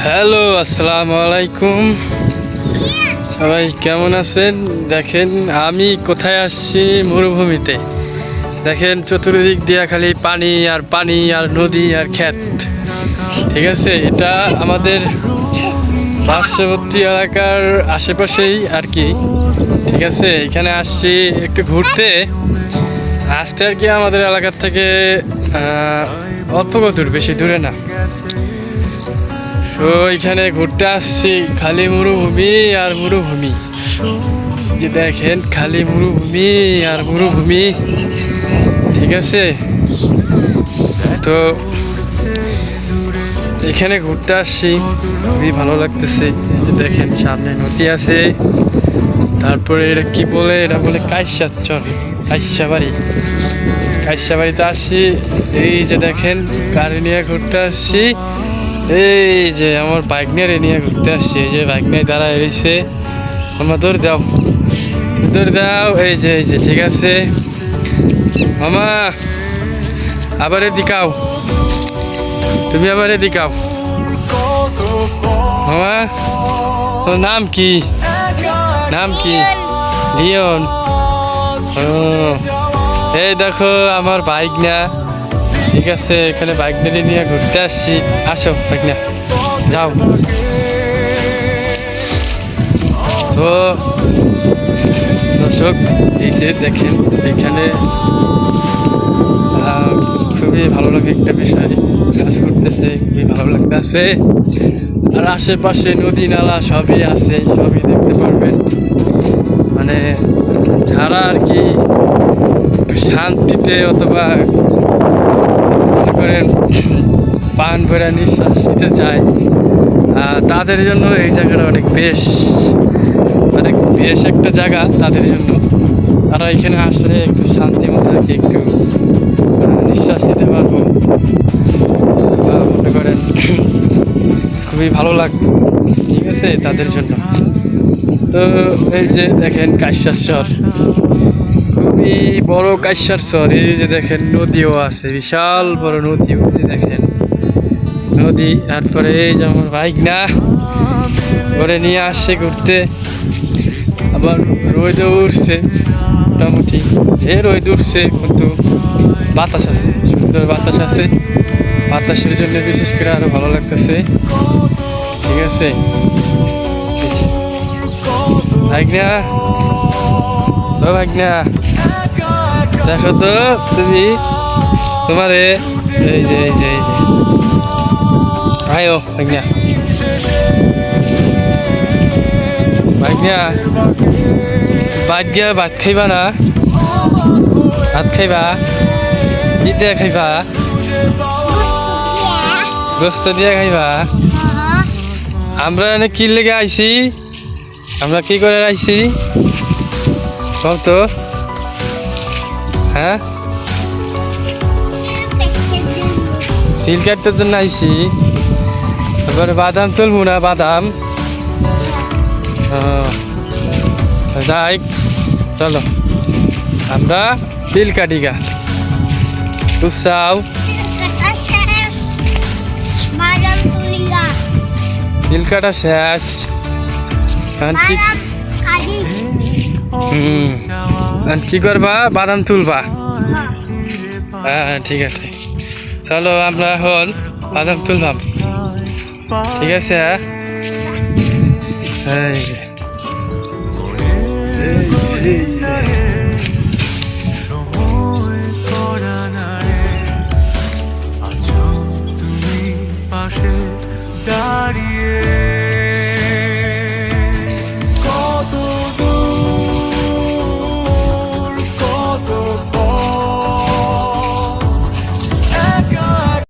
Hello, আসসালামু আলাইকুম। সবাই কেমন আছেন? দেখেন আমি কোথায় আসছি, মরুভূমিতে। দেখেন চতুর্দিক দিয়া খালি পানি আর পানি আর নদী আর ক্ষেত। ঠিক আছে, এটা আমাদের পার্শ্ববর্তী এলাকার আশেপাশেই আর কি। ঠিক আছে, এখানে আসছি একটু ঘুরতে। আসতে আর কি আমাদের এলাকার থেকে অল্প দূর, বেশি দূরে না। তো এখানে ঘুরতে আসছি, খালি মরুভূমি আর মরুভূমি। যে দেখেন খালি মরুভূমি আর মরুভূমি। ঠিক আছে, তো এখানে ঘুরতে আসছি, খুবই ভালো লাগতেছে। যে দেখেন সামনে নদী আছে, তারপরে এটা কি বলে, এটা বলে কাইসাচর, কাইসাবাড়ি। কাইসাবাড়িতে আসছি। এই যে দেখেন গাড়ি নিয়ে ঘুরতে আসছি। এই যে আমার বাইক নিয়ে ঘুরতে আসছি। এই যে বাইক নিয়ে দাঁড়ায় রয়েছে। মামা দৌড় দাও, দৌড় দাও। এই যে ঠিক আছে মামা, আবার এদিকাও, তুমি আবার এদিকাও। মামা তোর নাম কি? নাম কি? লিওন। এই দেখো আমার বাইক না। ঠিক আছে, এখানে বাইক নিয়ে ঘুরতে আসছি। আসো বাইক না, যাও। তো দর্শক, এই যে দেখেন এখানে খুবই ভালো লাগে একটা বিষয়, কাজ করতেছে, খুবই ভালো লাগতেছে। আর আশেপাশে নদী নালা সবই আছে, সবই দেখতে পারবেন। মানে যারা আর কি শান্তিতে অথবা মনে করেন পান ভরা নিঃশ্বাস নিতে চায়, তাদের জন্য এই জায়গাটা অনেক বেশ একটা জায়গা তাদের জন্য। তারা এখানে আসলে একটু শান্তি মতো আর কি একটু নিঃশ্বাস নিতে পারবো, মনে করেন খুবই ভালো লাগবে। ঠিক আছে, তাদের জন্য। তো এই যে দেখেন কাইসারচর, খুবই বড় কাইসারচর। এই যে দেখেন নদীও আছে, বিশাল বড় নদী। দেখেন নদী। তারপরে এই যে আমার বাইক না, ওরে নিয়ে আসছে ঘুরতে। আবার রোদ উঠছে, মোটামুটি রোদ উঠছে, কিন্তু বাতাস আছে, সুন্দর বাতাস আছে। বাতাসের জন্য বিশেষ করে আরো ভালো লাগতেছে। ঠিক আছে, ভাগনা, ও ভাগনা, দেখো তো তুমি তোমারে, এই যে আয়ো ভাগনা, ভাগনা বাদ গিয়া ভাত খাইবা না? ভাত খাইবা? কি দিয়ে খাইবা? গোস্ত দিয়ে খাইবা? আমরা এনে কি লেগে আইছি? আমরা কি করে আইছি বল তো? হ্যাঁ, তিল কাটতে জন্য আইছি। এবার বাদাম তুলবো না, বাদাম। যাই, চলো আমরা তিল কাটি গা। বুঝছাও, তিল কাটা শেষ। কি করবা? বাদাম তুলবা? হ্যাঁ ঠিক আছে, চলো আমরা এখন বাদাম তুললাম। ঠিক আছে, সময় করা নাই, আছো তুমি পাশে দাঁড়িয়ে।